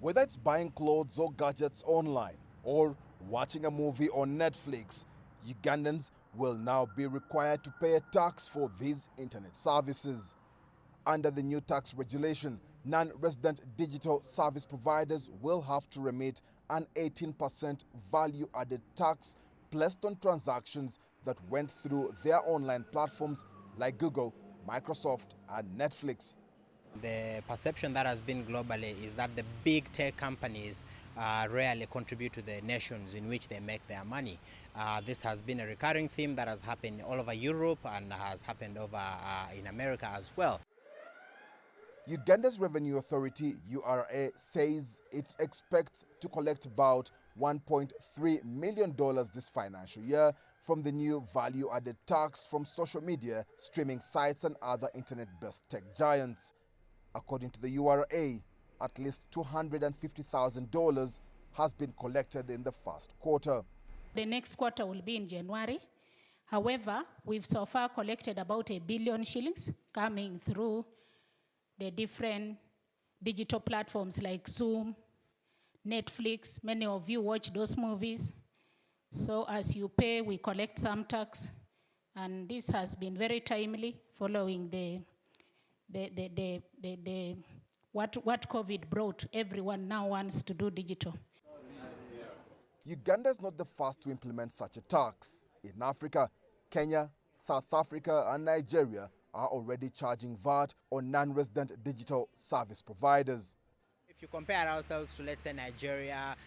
Whether it's buying clothes or gadgets online or watching a movie on Netflix, Ugandans will now be required to pay a tax for these internet services. Under the new tax regulation, non-resident digital service providers will have to remit an 18% value-added tax placed on transactions that went through their online platforms like Google, Microsoft, and Netflix. The perception that has been globally is that the big tech companies rarely contribute to the nations in which they make their money. This has been a recurring theme that has happened all over Europe and has happened over in America as well. Uganda's Revenue Authority, URA, says it expects to collect about $1.3 million this financial year from the new value-added tax from social media, streaming sites and other internet-based tech giants. According to the URA, at least $250,000 has been collected in the first quarter. The next quarter will be in January. However, we've so far collected about $1 billion shillings coming through the different digital platforms like Zoom, Netflix. Many of you watch those movies. So as you pay, we collect some tax. And this has been very timely following what COVID brought. Everyone now wants to do digital. Uganda is not the first to implement such a tax. In Africa, Kenya, South Africa and Nigeria are already charging VAT on non-resident digital service providers. If you compare ourselves to, let's say, Nigeria,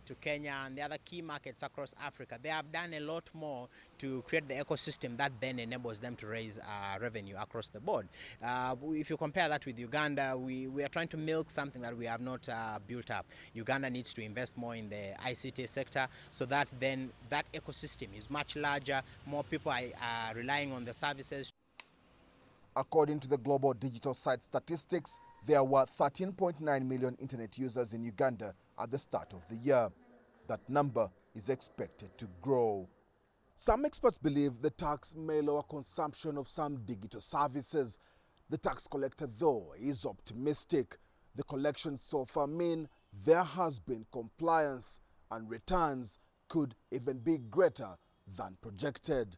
to Kenya and the other key markets across Africa, they have done a lot more to create the ecosystem that then enables them to raise revenue across the board. If you compare that with Uganda, we are trying to milk something that we have not built up. Uganda needs to invest more in the ICT sector so that then that ecosystem is much larger, more people are relying on the services. According to the global digital site statistics, there were 13.9 million internet users in Uganda at the start of the year. That number is expected to grow. Some experts believe the tax may lower consumption of some digital services. The tax collector, though, is optimistic. The collections so far mean there has been compliance and returns could even be greater than projected.